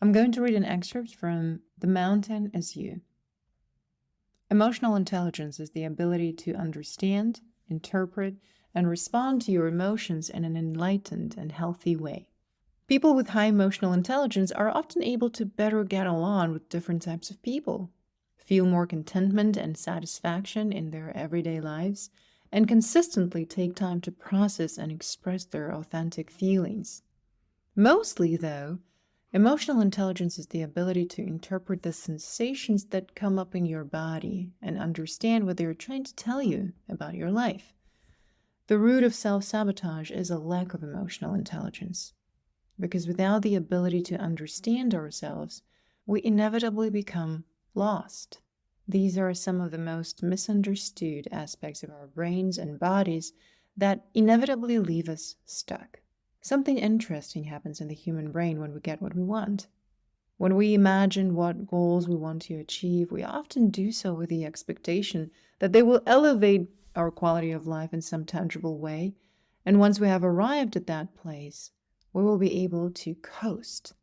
I'm going to read an excerpt from The Mountain Is You. Emotional intelligence is the ability to understand, interpret, and respond to your emotions in an enlightened and healthy way. People with high emotional intelligence are often able to better get along with different types of people, feel more contentment and satisfaction in their everyday lives, and consistently take time to process and express their authentic feelings. Mostly, though, emotional intelligence is the ability to interpret the sensations that come up in your body and understand what they're trying to tell you about your life. The root of self-sabotage is a lack of emotional intelligence, because without the ability to understand ourselves, we inevitably become lost. These are some of the most misunderstood aspects of our brains and bodies that inevitably leave us stuck. Something interesting happens in the human brain when we get what we want. When we imagine what goals we want to achieve, we often do so with the expectation that they will elevate our quality of life in some tangible way. And once we have arrived at that place, we will be able to coast.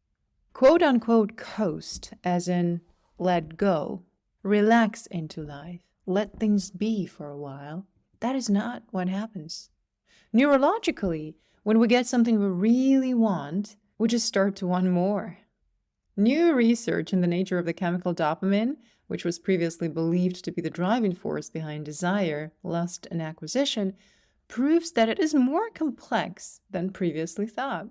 Quote unquote coast, as in let go, relax into life, let things be for a while. That is not what happens. Neurologically, when we get something we really want, we just start to want more. New research in the nature of the chemical dopamine, which was previously believed to be the driving force behind desire, lust, and acquisition, proves that it is more complex than previously thought.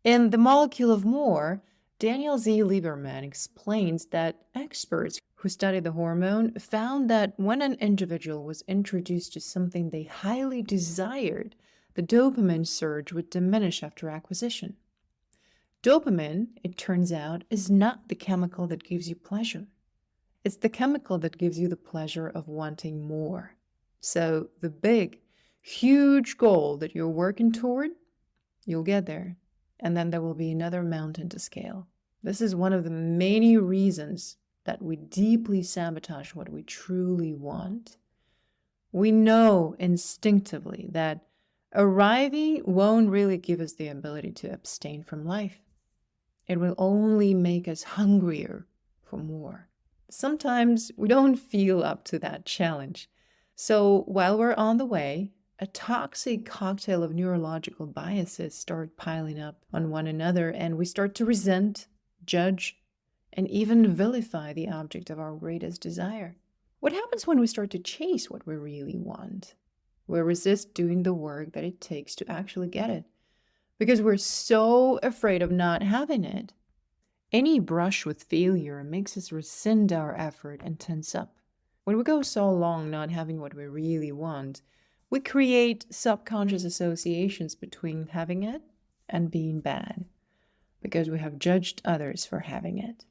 In The Molecule of More, Daniel Z. Lieberman explains that experts who studied the hormone found that when an individual was introduced to something they highly desired, the dopamine surge would diminish after acquisition. Dopamine, it turns out, is not the chemical that gives you pleasure. It's the chemical that gives you the pleasure of wanting more. So the big, huge goal that you're working toward, you'll get there. And then there will be another mountain to scale. This is one of the many reasons that we deeply sabotage what we truly want. We know instinctively that arriving won't really give us the ability to abstain from life. It will only make us hungrier for more. Sometimes we don't feel up to that challenge. So while we're on the way, a toxic cocktail of neurological biases start piling up on one another, and we start to resent, judge, and even vilify the object of our greatest desire. What happens when we start to chase what we really want? We resist doing the work that it takes to actually get it, because we're so afraid of not having it. Any brush with failure makes us rescind our effort and tense up. When we go so long not having what we really want, we create subconscious associations between having it and being bad, because we have judged others for having it.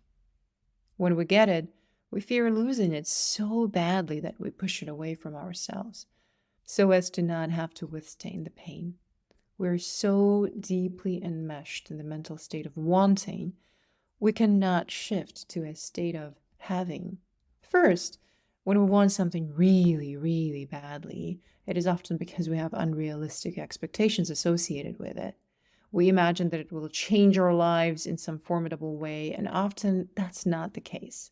When we get it, we fear losing it so badly that we push it away from ourselves, so as to not have to withstand the pain. We're so deeply enmeshed in the mental state of wanting, we cannot shift to a state of having. First, when we want something really, really badly, it is often because we have unrealistic expectations associated with it. We imagine that it will change our lives in some formidable way, and often that's not the case.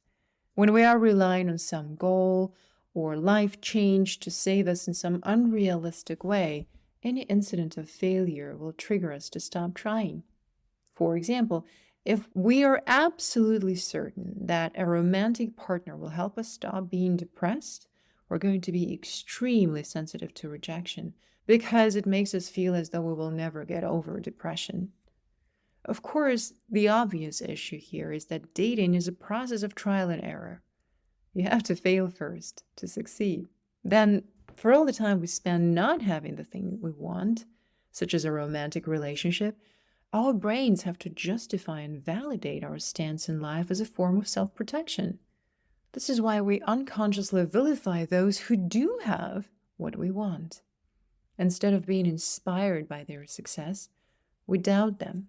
When we are relying on some goal or life change to save us in some unrealistic way, any incident of failure will trigger us to stop trying. For example, if we are absolutely certain that a romantic partner will help us stop being depressed, we're going to be extremely sensitive to rejection because it makes us feel as though we will never get over depression. Of course, the obvious issue here is that dating is a process of trial and error. You have to fail first to succeed. Then, for all the time we spend not having the thing we want, such as a romantic relationship, our brains have to justify and validate our stance in life as a form of self-protection. This is why we unconsciously vilify those who do have what we want. Instead of being inspired by their success, we doubt them.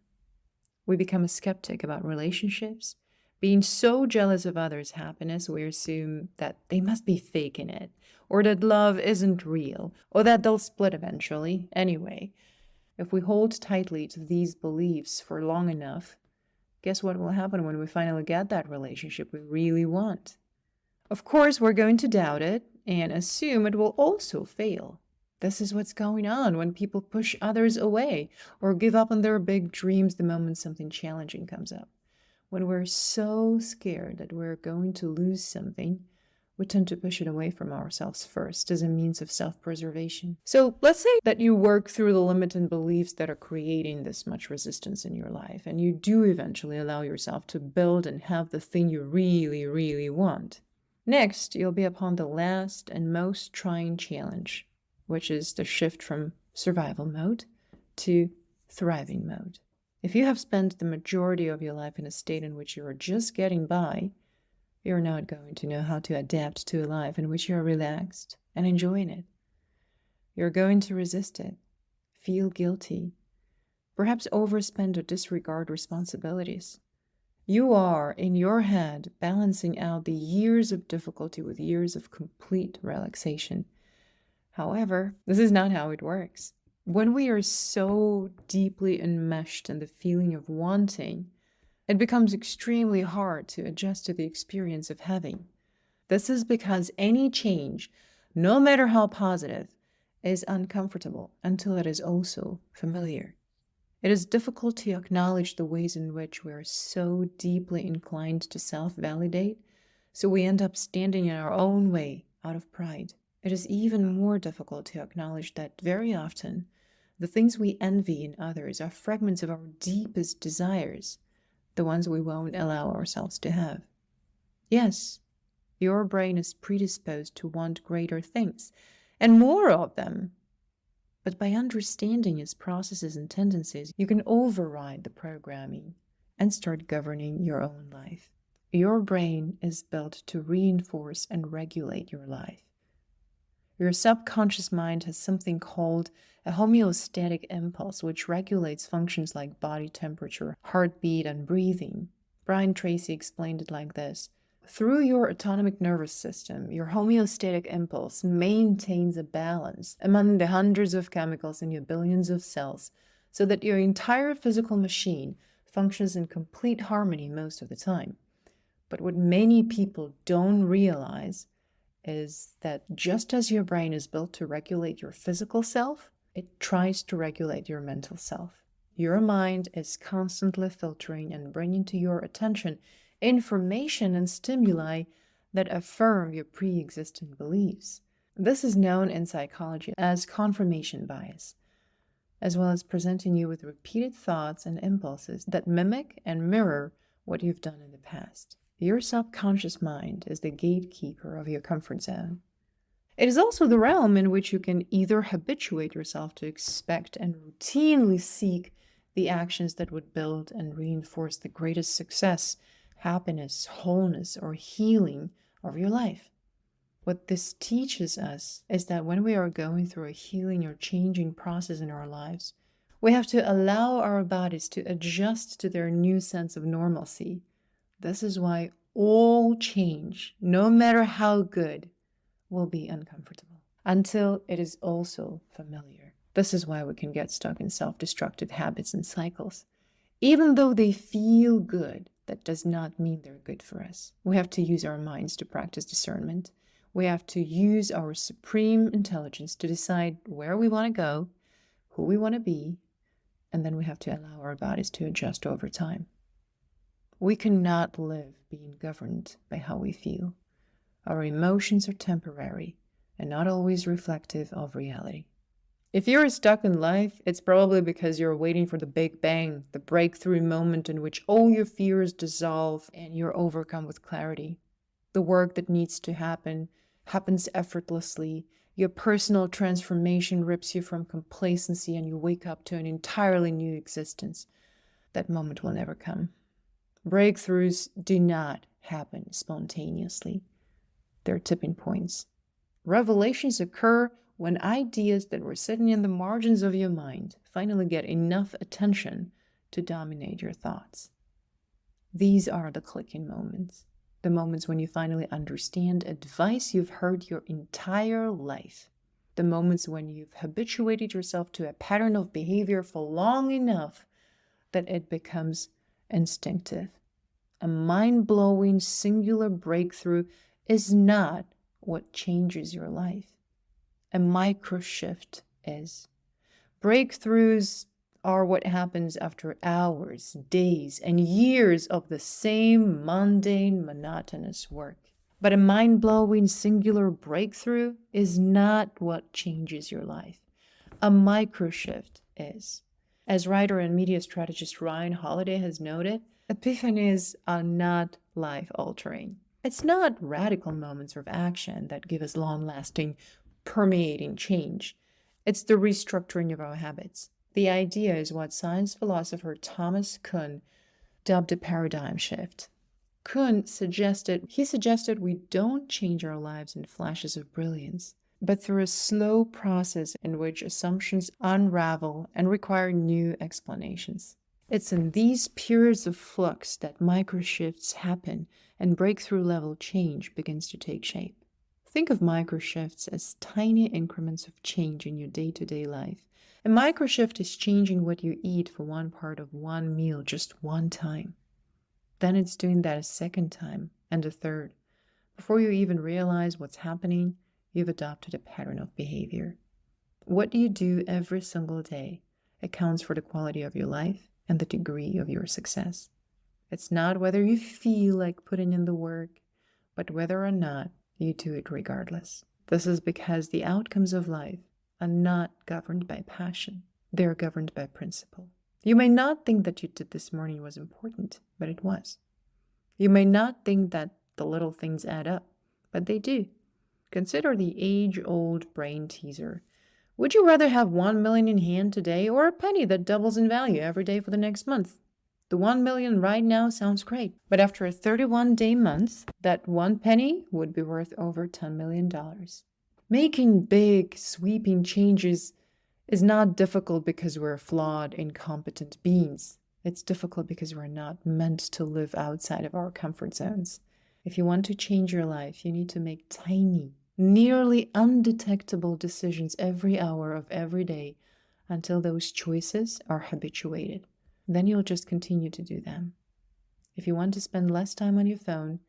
We become a skeptic about relationships. Being so jealous of others' happiness, we assume that they must be faking it, or that love isn't real, or that they'll split eventually anyway. If we hold tightly to these beliefs for long enough, Guess what will happen when we finally get that relationship we really want? Of course, we're going to doubt it and assume it will also fail. This is what's going on when people push others away or give up on their big dreams the moment something challenging comes up. When we're so scared that we're going to lose something, we tend to push it away from ourselves first as a means of self-preservation. So let's say that you work through the limiting beliefs that are creating this much resistance in your life, and you do eventually allow yourself to build and have the thing you really, really want. Next, you'll be upon the last and most trying challenge, which is the shift from survival mode to thriving mode. If you have spent the majority of your life in a state in which you are just getting by, you're not going to know how to adapt to a life in which you are relaxed and enjoying it. You're going to resist it, feel guilty, perhaps overspend or disregard responsibilities. You are, in your head, balancing out the years of difficulty with years of complete relaxation. However, this is not how it works. When we are so deeply enmeshed in the feeling of wanting, it becomes extremely hard to adjust to the experience of having. This is because any change, no matter how positive, is uncomfortable until it is also familiar. It is difficult to acknowledge the ways in which we are so deeply inclined to self-validate, so we end up standing in our own way out of pride. It is even more difficult to acknowledge that very often, the things we envy in others are fragments of our deepest desires, the ones we won't allow ourselves to have. Yes, your brain is predisposed to want greater things, and more of them. But by understanding its processes and tendencies, you can override the programming and start governing your own life. Your brain is built to reinforce and regulate your life. Your subconscious mind has something called a homeostatic impulse, which regulates functions like body temperature, heartbeat, and breathing. Brian Tracy explained it like this. Through your autonomic nervous system, your homeostatic impulse maintains a balance among the hundreds of chemicals in your billions of cells, so that your entire physical machine functions in complete harmony most of the time. But what many people don't realize is that just as your brain is built to regulate your physical self, it tries to regulate your mental self. Your mind is constantly filtering and bringing to your attention information and stimuli that affirm your pre-existing beliefs. This is known in psychology as confirmation bias, as well as presenting you with repeated thoughts and impulses that mimic and mirror what you've done in the past. Your subconscious mind is the gatekeeper of your comfort zone. It is also the realm in which you can either habituate yourself to expect and routinely seek the actions that would build and reinforce the greatest success, happiness, wholeness, or healing of your life. What this teaches us is that when we are going through a healing or changing process in our lives, we have to allow our bodies to adjust to their new sense of normalcy. This is why all change, no matter how good, will be uncomfortable until it is also familiar. This is why we can get stuck in self-destructive habits and cycles. Even though they feel good, that does not mean they're good for us. We have to use our minds to practice discernment. We have to use our supreme intelligence to decide where we want to go, who we want to be, and then we have to allow our bodies to adjust over time. We cannot live being governed by how we feel. Our emotions are temporary and not always reflective of reality. If you're stuck in life, it's probably because you're waiting for the big bang, the breakthrough moment in which all your fears dissolve and you're overcome with clarity. The work that needs to happen happens effortlessly. Your personal transformation rips you from complacency and you wake up to an entirely new existence. That moment will never come. Breakthroughs do not happen spontaneously. They're tipping points. Revelations occur when ideas that were sitting in the margins of your mind finally get enough attention to dominate your thoughts. These are the clicking moments, the moments when you finally understand advice you've heard your entire life, the moments when you've habituated yourself to a pattern of behavior for long enough that it becomes instinctive. A mind-blowing singular breakthrough is not what changes your life. A micro shift is. Breakthroughs are what happens after hours, days, and years of the same mundane, monotonous work. But a mind-blowing singular breakthrough is not what changes your life. A micro shift is. As writer and media strategist Ryan Holiday has noted, epiphanies are not life-altering. It's not radical moments of action that give us long-lasting, permeating change. It's the restructuring of our habits. The idea is what science philosopher Thomas Kuhn dubbed a paradigm shift. Kuhn suggested we don't change our lives in flashes of brilliance, but through a slow process in which assumptions unravel and require new explanations. It's in these periods of flux that microshifts happen and breakthrough level change begins to take shape. Think of microshifts as tiny increments of change in your day-to-day life. A microshift is changing what you eat for one part of one meal just one time. Then it's doing that a second time and a third. Before you even realize what's happening, you've adopted a pattern of behavior. What you do every single day accounts for the quality of your life and the degree of your success. It's not whether you feel like putting in the work, but whether or not you do it regardless. This is because the outcomes of life are not governed by passion. They're governed by principle. You may not think that you did this morning was important, but it was. You may not think that the little things add up, but they do. Consider the age-old brain teaser. Would you rather have 1 million in hand today or a penny that doubles in value every day for the next month? The 1 million right now sounds great, but after a 31-day month, that 1 penny would be worth over $10 million. Making big, sweeping changes is not difficult because we're flawed, incompetent beings. It's difficult because we're not meant to live outside of our comfort zones. If you want to change your life, you need to make tiny, nearly undetectable decisions every hour of every day until those choices are habituated. Then you'll just continue to do them. If you want to spend less time on your phone,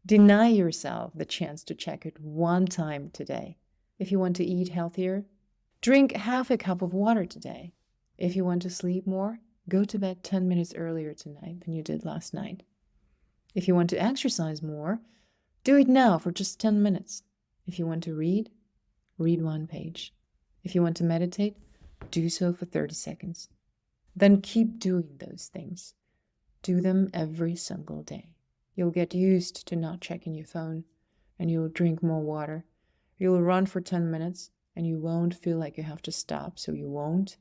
deny yourself the chance to check it one time today. If you want to eat healthier, drink half a cup of water today. If you want to sleep more, go to bed 10 minutes earlier tonight than you did last night. If you want to exercise more, do it now for just 10 minutes. If you want to read 1 page. If you want to meditate, do so for 30 seconds. Then keep doing those things. Do them every single day. You'll get used to not checking your phone, and you'll drink more water. You'll run for 10 minutes, and you won't feel like you have to stop, so you won't.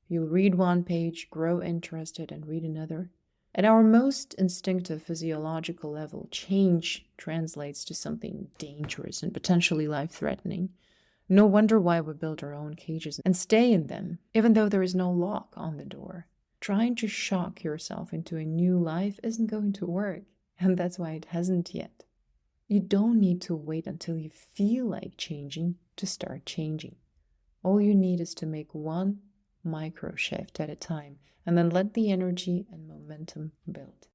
You'll read 1 page, grow interested, and read another. At our most instinctive physiological level, change translates to something dangerous and potentially life-threatening. No wonder why we build our own cages and stay in them, even though there is no lock on the door. Trying to shock yourself into a new life isn't going to work, and that's why it hasn't yet. You don't need to wait until you feel like changing to start changing. All you need is to make one micro shift at a time and then let the energy and momentum build.